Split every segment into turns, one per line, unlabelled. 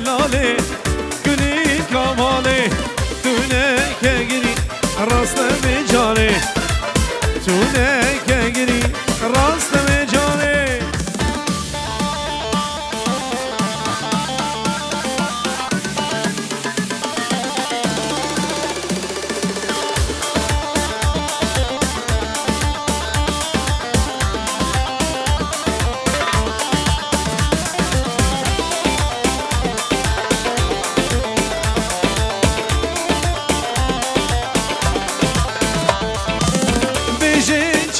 دلاله گلی کماله تونه که گیری راست بجاره تونه که گیری راست بجاره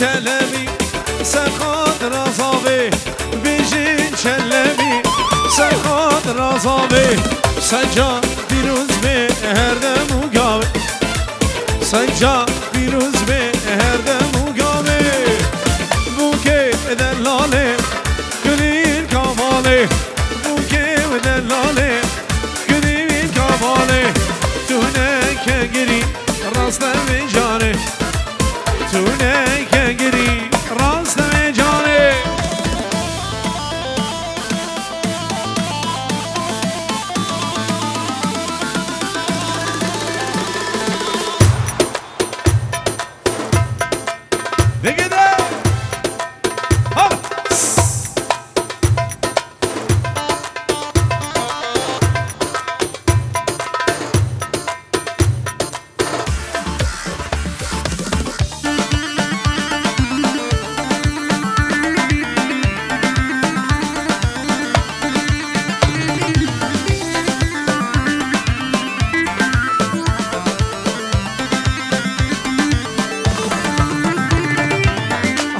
چلمی سرخاد رازاوی بیجین چلمی سرخاد رازاوی سنجا بیروز به هر دمو گاوی سنجا بیروز به هر دمو گاوی بوکه دلاله گلین کاماله بوکه دلاله گلین کاماله تونه که گیری راست میجاره تونه که گیری راست میجاره دیگه ده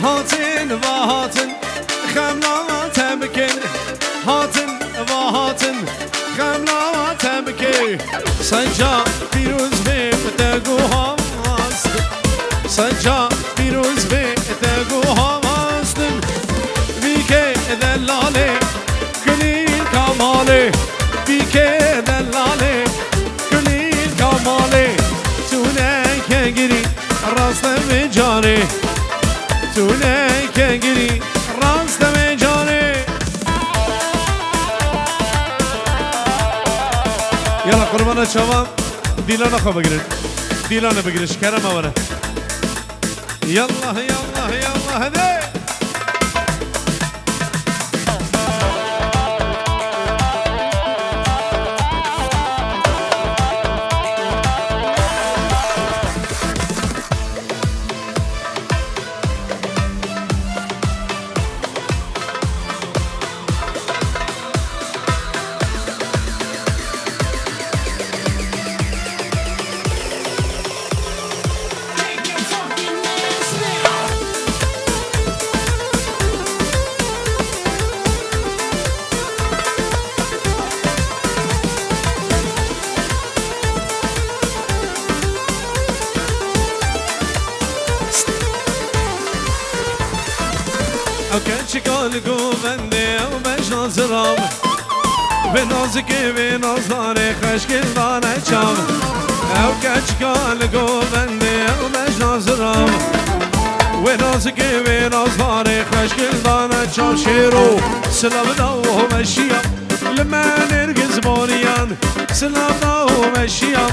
هاتن و هاتن خملا تمکن هاتن و هاتن خملا تمکن سنجا پیروز به دگو هاست سنجا پیروز به دگو هاستن بیکه دلاله کلیل کماله بیکه دلاله کلیل کماله تونه که گیری راست میجاره تونه که گیری راست میجاره یالا قربان چوام دیلانه خواه بگیرید دیلانه بگیرید شکرم آوره یالله یالله یالله هده اوكي چیکار گوونده و بش نازرام به نازکه به نازداره خشکل دانه چام اوكي چیکار گوونده و بش نازرام و نازکه به نازداره خشکل دانه چام شیرو سلام داو مشیام لمن ارگز باریان سلام داو مشیام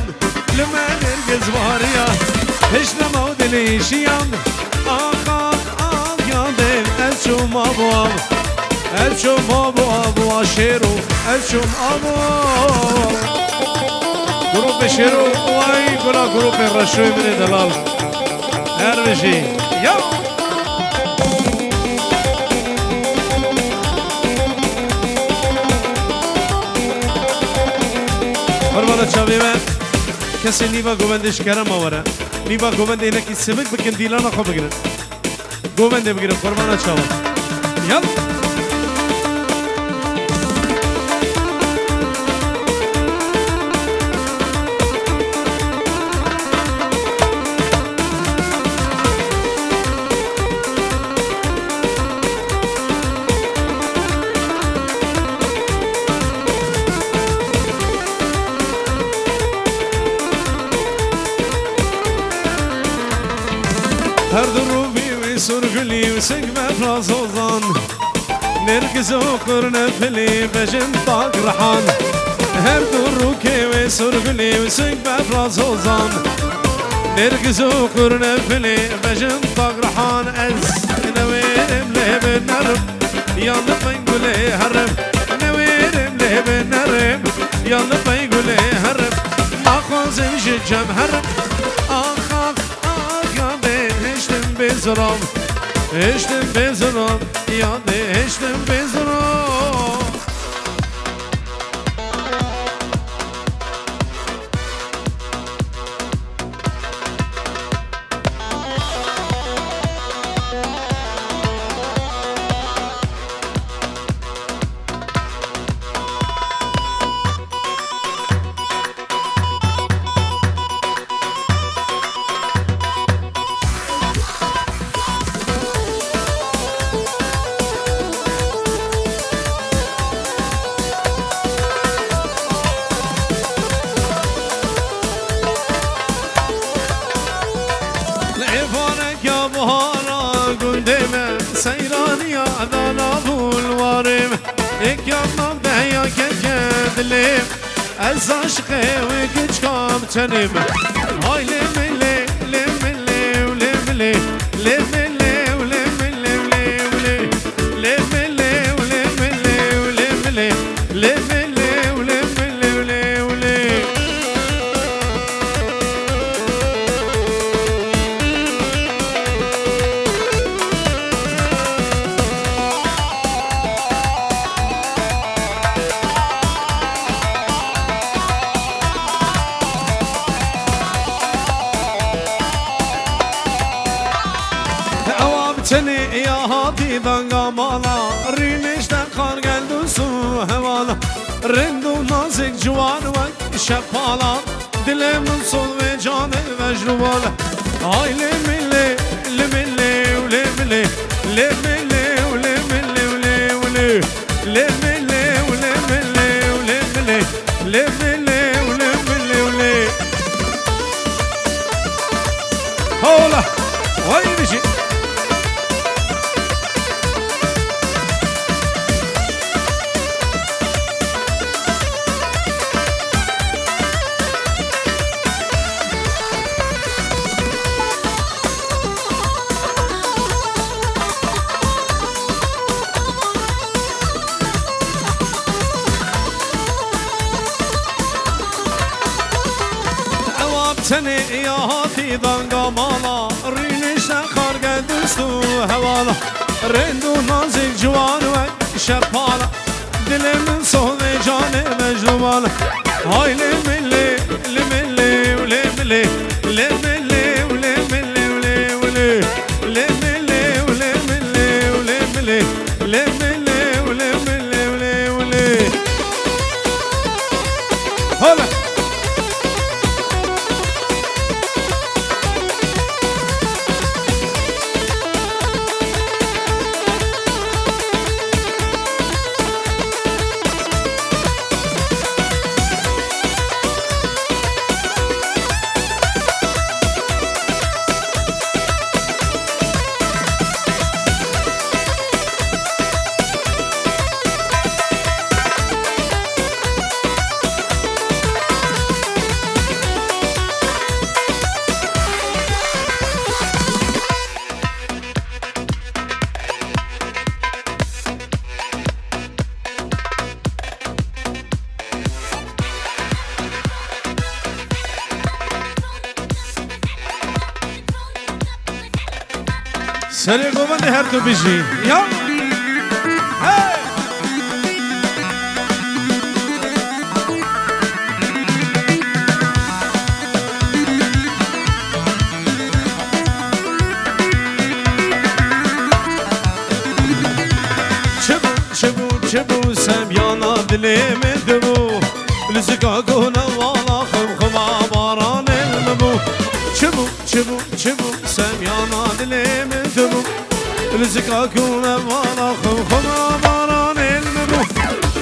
لمن ارگز باریان هش نمو دلیشیام آخا الشوم ابواب الشوم ابو شيرو الشوم ابو جروب شيرو واي كلا جروب الرشوي من دلال هرشي يا قربان شباب کسی نیوا گوندش کرم آوره نیوا گوند اینه که سبک بکن دیلانا خوب بگیرن گوونده بگیرم قربانت شما یال هر درو سرگلی و سگمه رازوزان نرگز و قرن فلی بجن طاق رحان سرقلي وسق بفراس وزان نرقزو قرن فلي بجن طقرحان أز نوير مليه بالنرم يلا بنقولي هرم نوير مليه بالنرم يلا بنقولي هرم ما خوزم جم هرم آخ آخ آخ يا دي هشتم بزرام هشتم بزرام يا دي هشتم بزرام سيراني عذانا بولوارم اك يمم دهيا كدلم از عشقه وكج كام تنم هاي لملي لملي ولملي لملي ولملي ولملي لملي ولملي ولملي لملي ولملي ولملي Seni ya hatidan gamala Rinişten kar geldi su hevala Rendu nazik civan ve şepala Dilimin sol ve canı vecruvala Ay limili limili limili limili limili limili limili limili limili limili Hola Vay bir şey Seni ya hatidan gamala Rinişten kar geldi su hevala Rendu nazik civan ve şepala Dilimin sol ve canı mecruvala Hay limili limili limili limili limili limili limili limili limili limili Hola Seni kovan de her tu biji. Ya. Hey. Çebu semyana dilime debu Lüzika gona vala khıma baran elmebu Çebu semyana dilime debu Lüzika gona vala khıma baran elmebu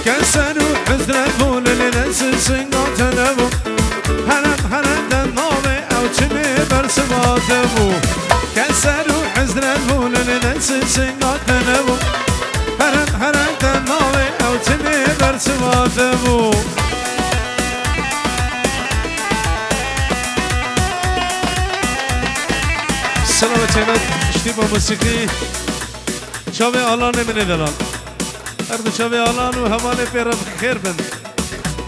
Keseru hizret bul lenesin gatenebu Herem den nave avçimi bersibatebu Keseru hizret bul lenesin gatenebu Herem den nave avçimi bersibatebu سمت اشتبا موسیقی شاوی آلان من دلال هر دو شاوی آلان و همانه پر خیر بند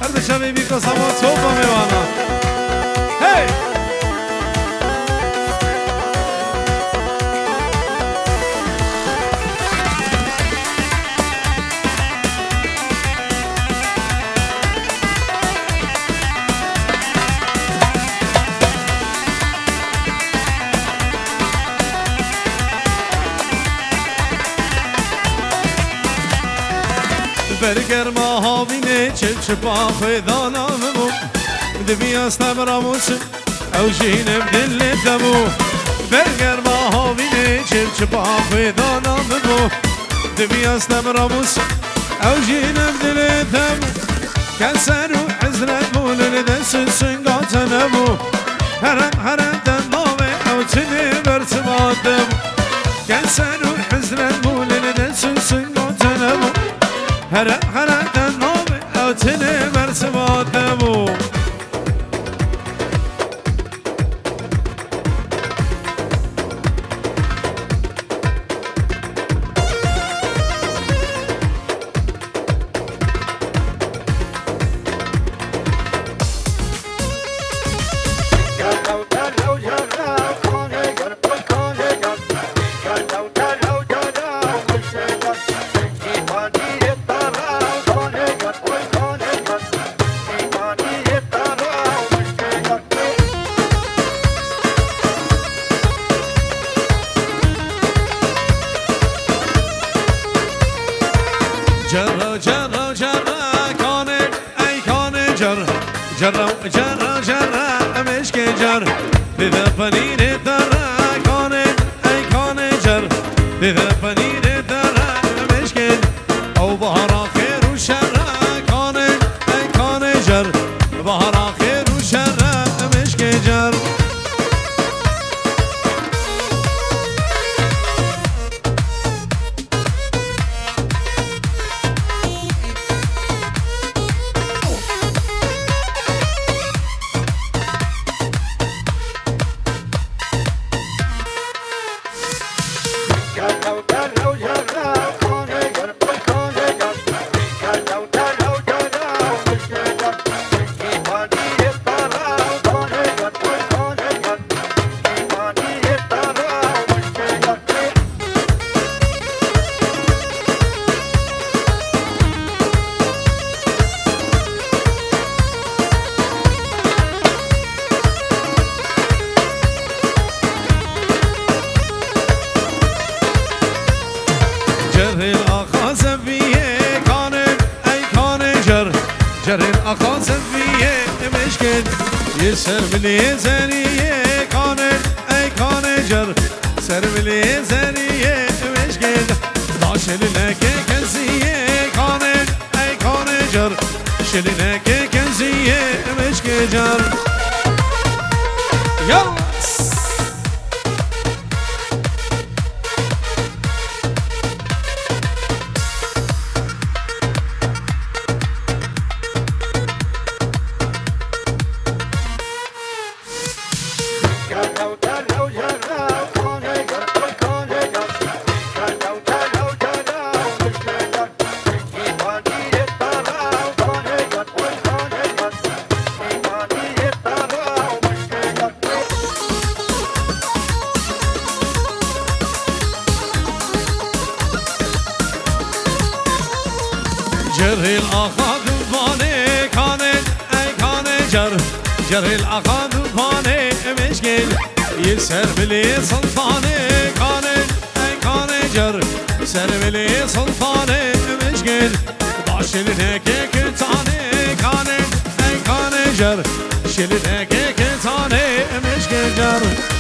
هر دو شاوی بی که سما توبا میوانا هی برگر ما ها بینه چه پا خیدانا ممو دبی استم راموس او جینم دل دمو برگر ما ها بینه چه پا خیدانا ممو دبی استم راموس او جینم دل دمو کسر و حزرت مولن دست سنگات نمو هرم دماوه او تنه برتبادم کسر و حزرت مولن دست سنگات نمو هر دنبال او تنه مرتبات نمو جرا مشک جر دیده پنیر دره کانه ای کانه جر دیده پنیر دره مشک او بهار آخر و شر کانه ای کانه جر بهار آخر و شر مشک جر جرین آقا زنبیه مشکل یه سر ملی زنیه کانه ای کانه جر سر ملی زنیه مشکل داشلی نکه کنزیه کانه ای کانه جر شلی نکه کنزیه مشکل جر یالا جرهل آقا دوبانه کانه ای کانه جرهل آقا دوبانه مشکل یه سر بلی سلطانه کانه ای کانه جر سر بلی سلطانه مشکل داشل نکه کتانه کانه ای کانه جر شل نکه کتانه مشکل جر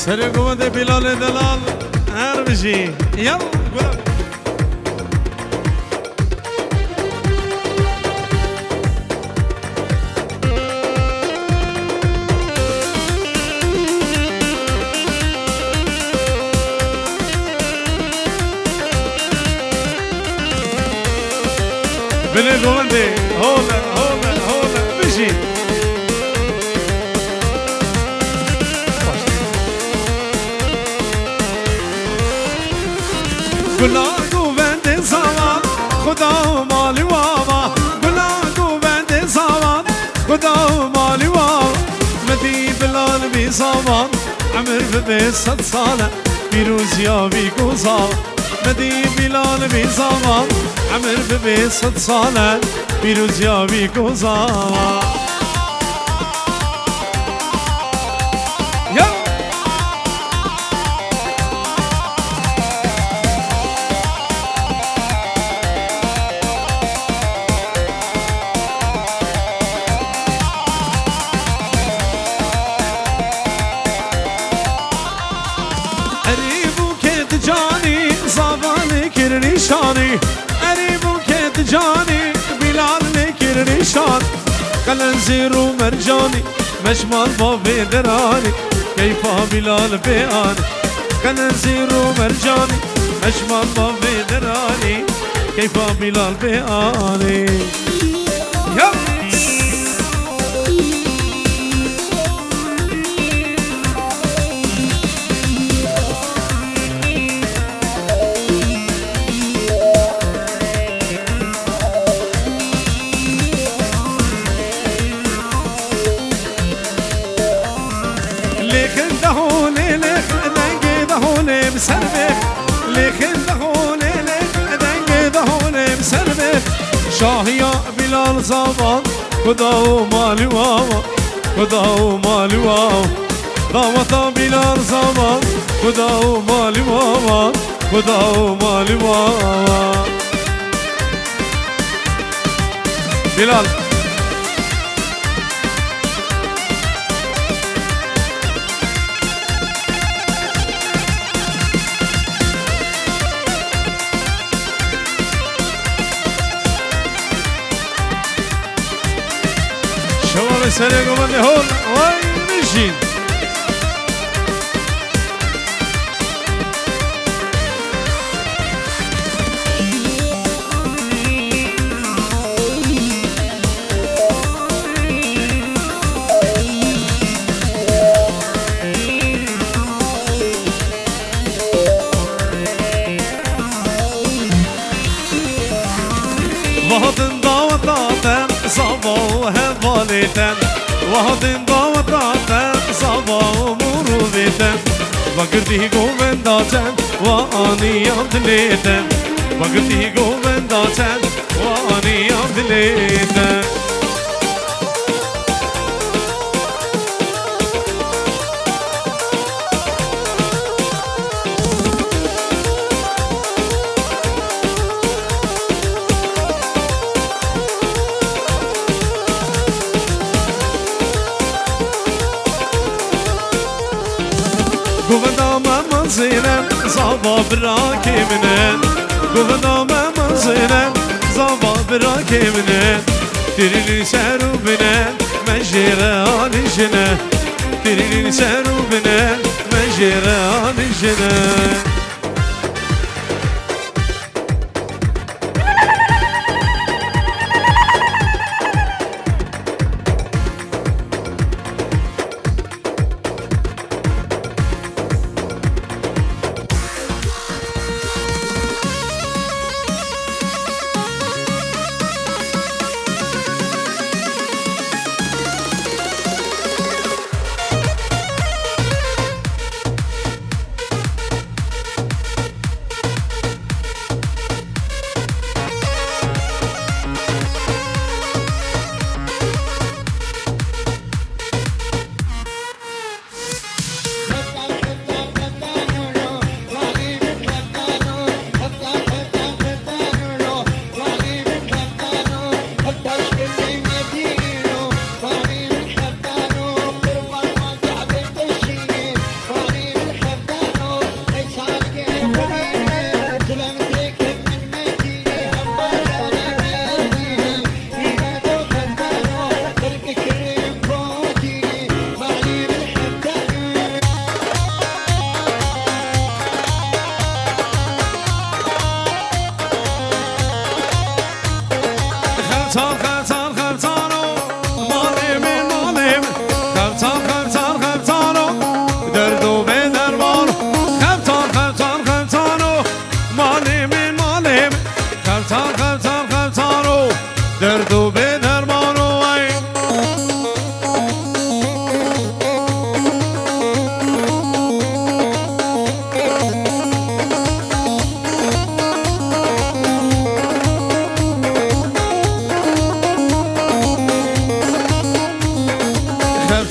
سر قوة بلال دلال هربجي يلا قول بلي قوة هولا هولا هولا بجي گلاگو بند زمان خدا و مالی وابا گلاگو بند زمان خدا و مالی وابا مدی بلال بی زمان عمر به 100 ساله پیروزی بی گذار مدی بلال بی زمان عمر به 100 ساله پیروزی بی گذار نشانی قریبو که جانی بلال نکر نشان قلنزی رو مرجانی مشمال با بدرانی کیفا بلال بیان قلنزی رو مرجانی مشمال با بدرانی کیفا بلال بیانی شاهیا بلال زمان خدا و مالی واوا خدا و مالی واوا دامتا بلال زمان خدا و مالی واوا خدا و مالی واوا بلال شباب سری گمانده هول وای نشین وهدن دعوتاتن صبا و هوالیتن وهدن دعوتاتن صبا و مروبیتن وگردی گومنداتن و آنیان دلیتن وگردی گومنداتن و آنیان دلیتن گفتم منزلم زبا براکمنن گفتم منزلم زبا براکمنن ترین سرو بنن مجران جنن ترین سرو بنن مجران جنن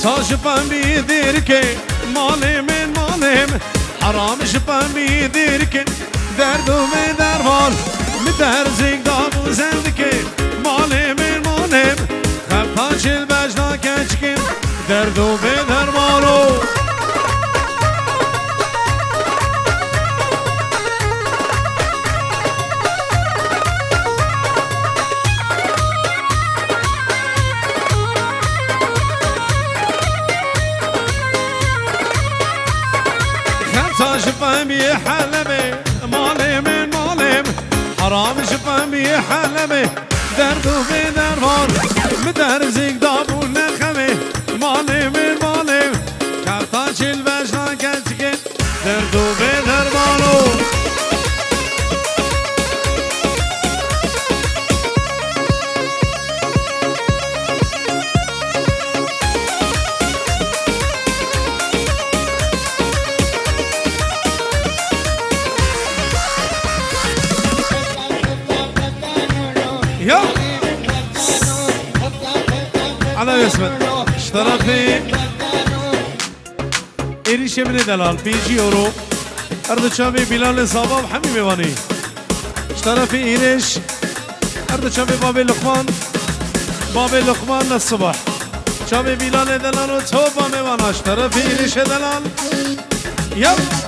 شپم بیدیر که مال من حرام شپم بیدیر که درد و به درمان مترزیک دابو زند که مال من خفتا چل بجنا کچ که درد و به درمانو شفهم يحلمي مالي من مالي حرام شفهم يحلمي دردو في درمان مدرزيك دابو نخمي مالي من مالي كفتاش البشنا كتكين دردو في درمانو على اسمه اشترك في إيريش من دلال بيجي يورو أرض شامي بلال صاباب حمي ميواني اشترك في إيريش أرض شامي بابي لقمان الصبح شامي بلال دلال وتوبا ميوانا اشترك في إيريش دلال يب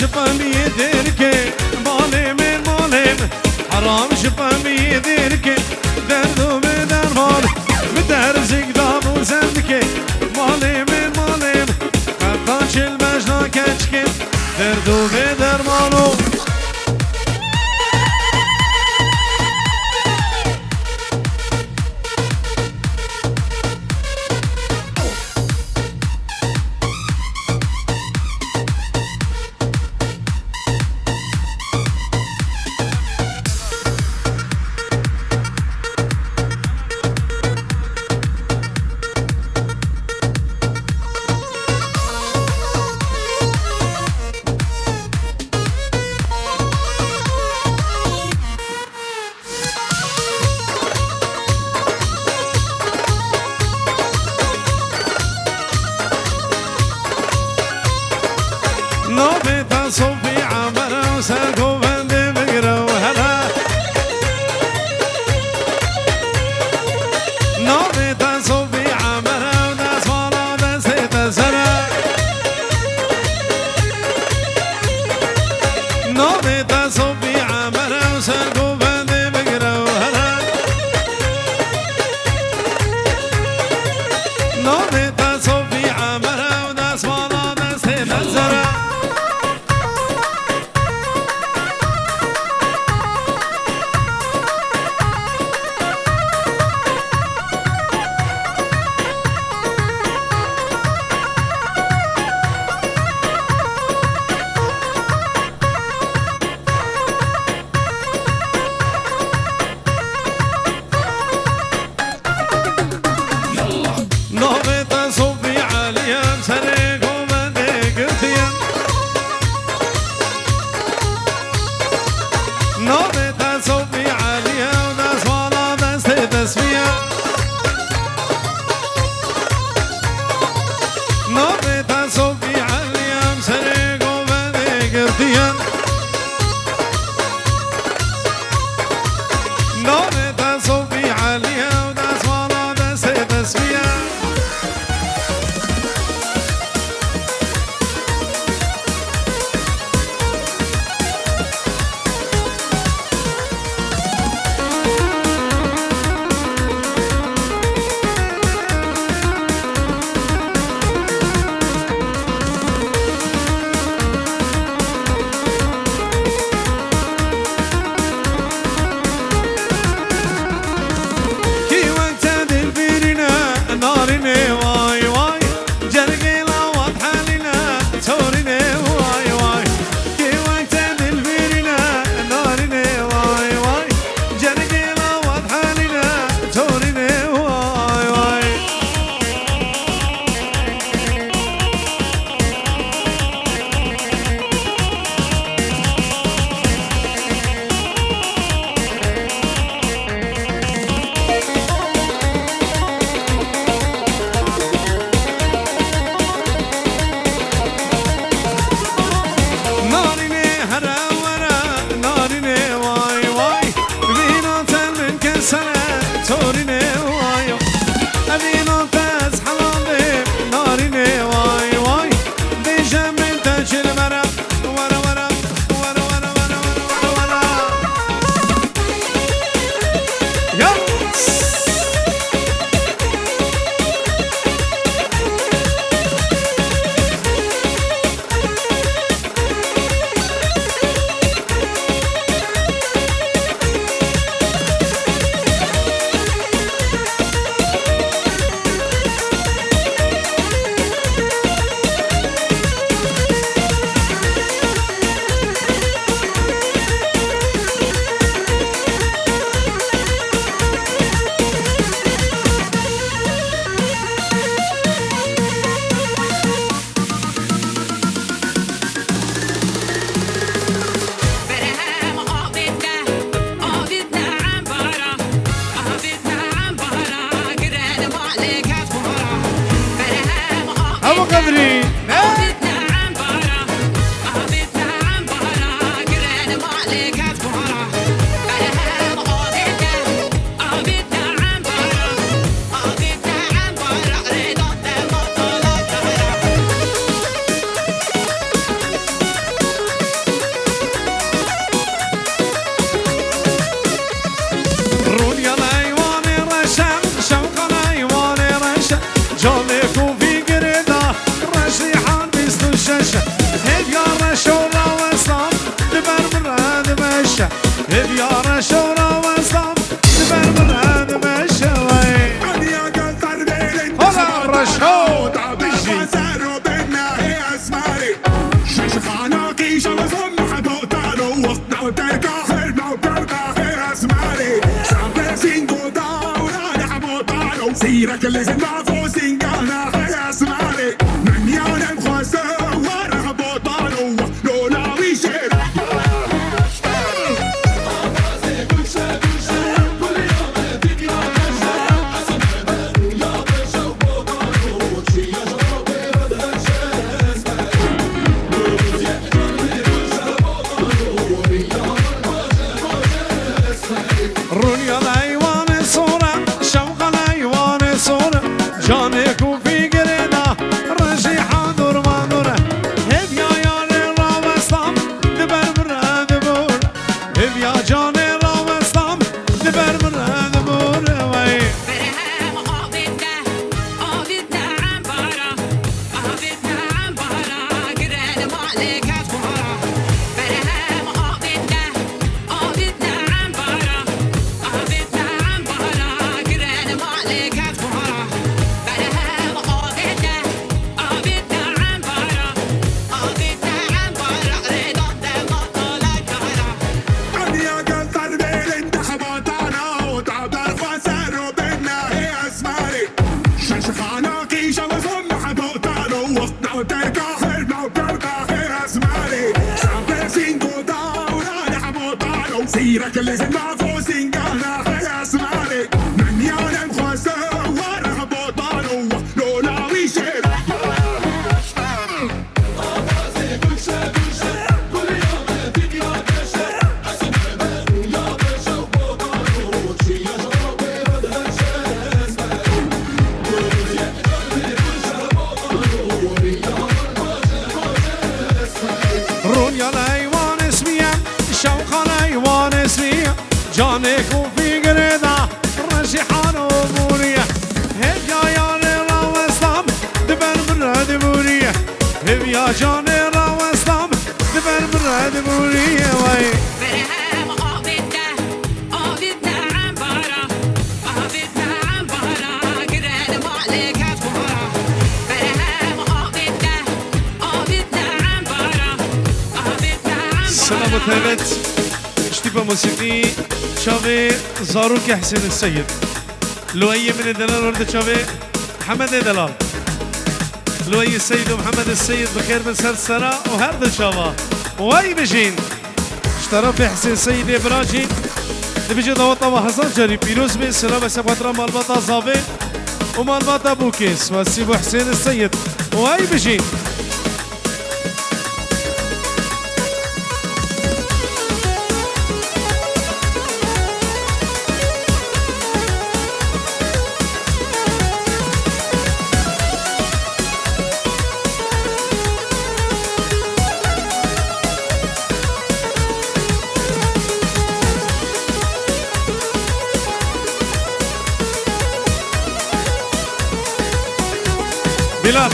شپم بیدیر که مالیم حرام شپم بیدیر که درد و به درمان مدرزیک دابو زند که مالیم خفتا چل بجنا کچ که درد و به درمانو نوبة صوفي عمرة وساقو بندي بقرة وهلا نوبة صوفي عمرة وناس والا بسيطة سنة نوبة صوفي عمرة وساقو بندي بقرة وهلا نوبة صوفي عمرة وناس والا بسيطة سنة نوبة صوفي عالية سريق ومدي قرتيا نوبة صوفي عالية وناس والا بس تسمية نوبة صوفي عالية سريق ومدي قرتيا نوبة صوفي عالية وناس والا بس تسمية ابو قدري
سيرك اللي زلنا فوزين قانا يا سماري من يوم خواسة ورها بوطانو لولا ويشير
رونيا الايوان صورة شوق الايوان صورة جانك وفي قرينا رجيحة دور ما دورة هبيا يا ريرا وسلام دبر مرة دبور هبيا جاني را وسلام دبر مرة دبور وي
سيرك اللي زلنا فوزين قانا يا سماري من يوم خواسة ورها بوطانو لولا ويشير
رونيا الايوان اسمية شوق الايوان اسمية جانك وفي قريدا رجيحان وبورية هبيا يا ريرا وسلام دبر مرة دبورية هبيا جاني را وسلام دبر مرة دبورية وي سلام وثابت اشتبه موسيقي شافي زاروك حسين السيد لؤي من الدلال ورد شافي محمد دلال لؤي السيد ومحمد السيد بخير من سلسلة وهرد شافا واي بجين اشترى في حسين السيد ابراجي بيجي ضوطة وحسن جري بيروز بن سلامة سبقترا مالباطا زافي ومالباطا بوكيس وسيبو حسين السيد واي بجين بلال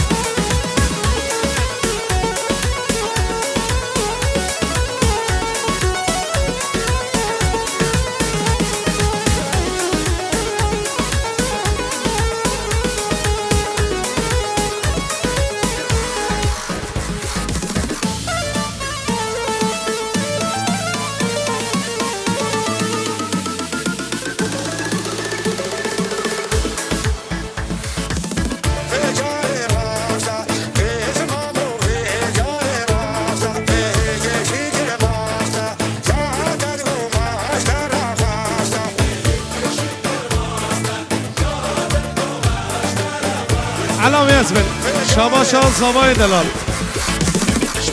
باز بل شاباش صبای دلال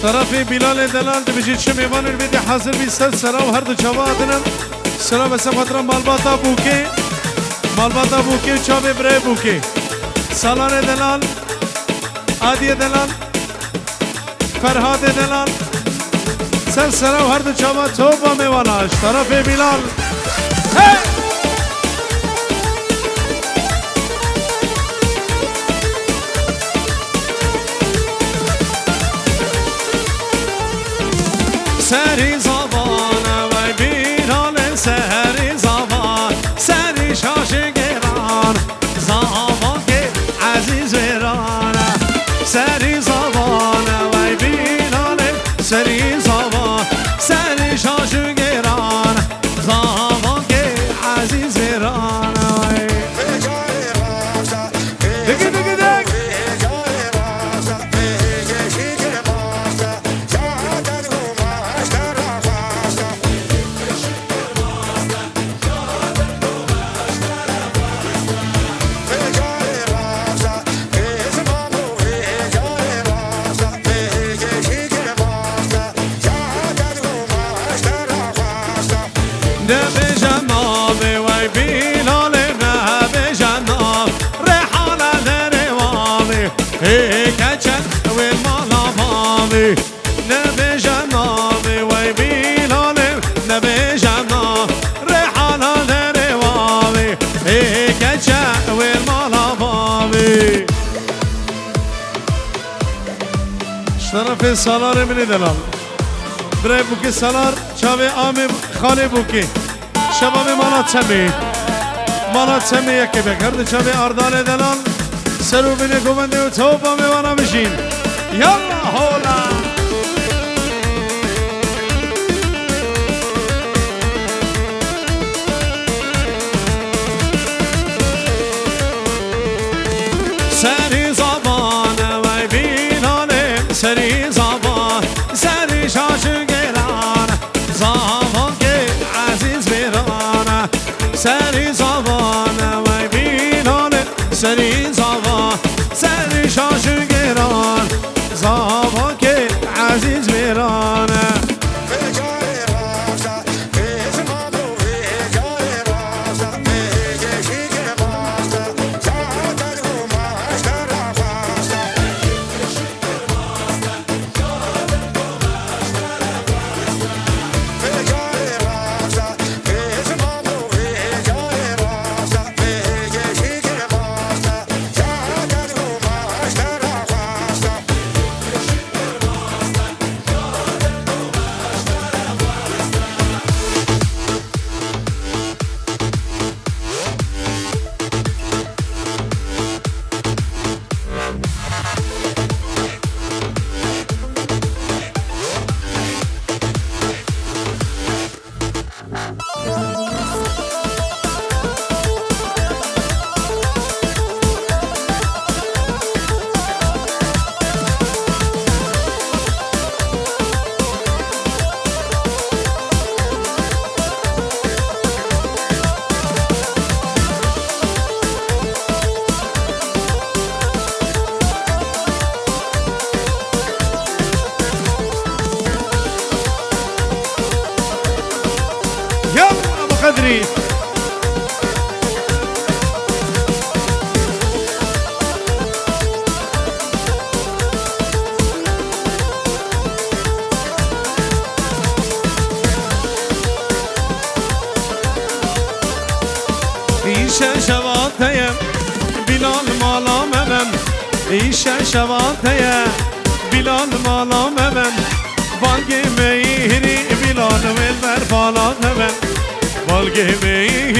طرف بلال دلال بجید چه میوان البیدی حاضر بی سر و هر دو چوادنم سلام بسم خاطر مالباتا بوکی چابه برای بوکی سالار دلال عادی دلال فرهاد دلال سر و هر دو چواد توبا میواناش طرف بلال سری زبانه وی بیرال سری زبان سری شاشگران زبان که عزیز ویرانه سری زبانه وی بیرال سری زبان سری شاشگران زبان که عزیز ویرانه دیگه طرف سالار منی دلال برای بوکی سالار چاوه آم خاله بوکی شباب مانا چمی یکی بکرد چاوه اردال دلال سرو بینه گوونده و توبا میوانا بشین یالا هولا سری زبانه وی بینانه سری زبان سری شاشگران زبان که عزیز بیرانه سری زبانه وی بینانه سری زبان سری شاشگران زبان که عزیز بیرانه قدري ایشه شواتیم بلال مالا ممم ایشه شواتیم بلال مالا ممم بالگی میهری بلال ول بر بالا ممم بالگی میهری